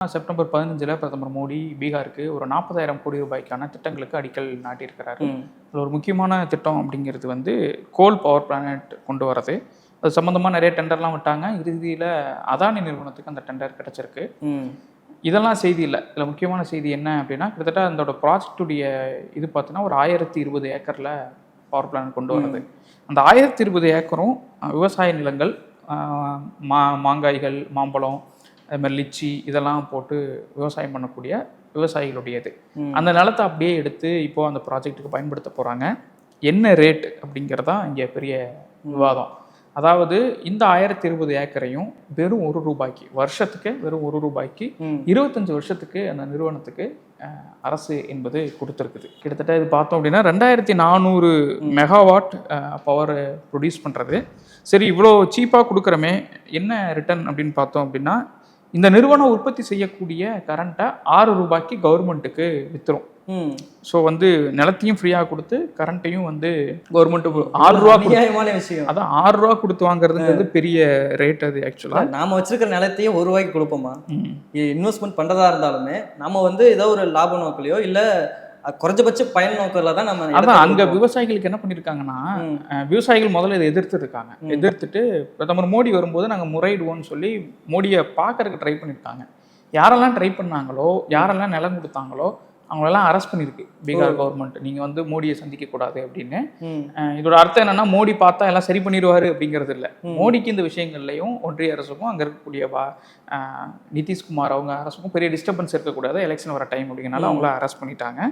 September 15 பிரதமர் மோடி பீகாருக்கு ஒரு 40,000 கோடி ரூபாய்க்கான திட்டங்களுக்கு அடிக்கல் நாட்டியிருக்கிறாரு. அதில் ஒரு முக்கியமான திட்டம் அப்படிங்கிறது வந்து கோல் பவர் பிளானட் கொண்டு வரது. அது சம்மந்தமாக நிறைய டெண்டர்லாம் விட்டாங்க. இறுதியில் அதானி நிறுவனத்துக்கு அந்த டெண்டர் கிடச்சிருக்கு. இதெல்லாம் செய்தி இல்லை. இதில் முக்கியமான செய்தி என்ன அப்படின்னா, கிட்டத்தட்ட அதோட ப்ராஜெக்டுடைய இது பார்த்தீங்கன்னா ஒரு 1020 ஏக்கரில் பவர் பிளானட் கொண்டு வரது. அந்த 1020 ஏக்கரும் விவசாய நிலங்கள், மாங்காய்கள், மாம்பழம், அது மாதிரி லிச்சி இதெல்லாம் போட்டு விவசாயம் பண்ணக்கூடிய விவசாயிகளுடையது. அந்த நிலத்தை அப்படியே எடுத்து இப்போ அந்த ப்ராஜெக்ட்டுக்கு பயன்படுத்த போகிறாங்க. என்ன ரேட் அப்படிங்கிறதா இங்கே பெரிய விவாதம். அதாவது இந்த 1020 ஏக்கரையும் வெறும் ₹1 வருஷத்துக்கு, வெறும் ₹1 25 வருஷத்துக்கு அந்த நிறுவனத்துக்கு அரசு என்பது கொடுத்துருக்குது. கிட்டத்தட்ட இது பார்த்தோம் அப்படின்னா 2400 மெகாவாட் பவர் ப்ரொடியூஸ் பண்ணுறது. சரி, இவ்வளோ சீப்பாக கொடுக்குறமே, என்ன ரிட்டர்ன் அப்படின்னு பார்த்தோம் அப்படின்னா, இந்த நிறுவனம் உற்பத்தி செய்யக்கூடிய கரண்ட்டை ₹6 கவர்மெண்ட்டுக்கு வித்துரும். ஸோ வந்து நிலத்தையும் ஃப்ரீயாக கொடுத்து கரண்ட்டையும் வந்து கவர்மெண்ட்டுக்கு ₹6 விஷயம். அதான் ₹6 கொடுத்து வாங்குறதுங்கிறது பெரிய ரேட். அது ஆக்சுவலாக நாம வச்சிருக்கிற நிலத்தையும் ₹1 கொடுப்போமா? இன்வெஸ்ட்மெண்ட் பண்ணுறதா இருந்தாலுமே நம்ம வந்து ஏதோ ஒரு லாப நோக்கிலையோ இல்லை குறைஞ்சபட்ச பயன் நோக்கில் தான் நம்ம. அதான் அங்கே விவசாயிகளுக்கு என்ன பண்ணியிருக்காங்கன்னா, விவசாயிகள் முதல்ல இதை எதிர்த்துருக்காங்க. எதிர்த்துட்டு பிரதமர் மோடி வரும்போது நாங்கள் முறையிடுவோம்னு சொல்லி மோடியை பார்க்கறதுக்கு ட்ரை பண்ணியிருக்காங்க. யாரெல்லாம் ட்ரை பண்ணாங்களோ, யாரெல்லாம் நிலம் கொடுத்தாங்களோ அவங்களெல்லாம் அரெஸ்ட் பண்ணியிருக்கு பீகார் கவர்மெண்ட். நீங்கள் வந்து மோடியை சந்திக்கக்கூடாது அப்படின்னு. இதோட அர்த்தம் என்னன்னா, மோடி பார்த்தா எல்லாம் சரி பண்ணிடுவார் அப்படிங்கிறது இல்லை. மோடிக்கு இந்த விஷயங்கள்லையும் ஒன்றிய அரசுக்கும் அங்கே இருக்கக்கூடிய நிதிஷ்குமார் அவங்க அரசுக்கும் பெரிய டிஸ்டர்பன்ஸ் இருக்கக்கூடாது, எலெக்ஷன் வர டைம் அப்படிங்கிறனால அவங்கள அரெஸ்ட் பண்ணிட்டாங்க.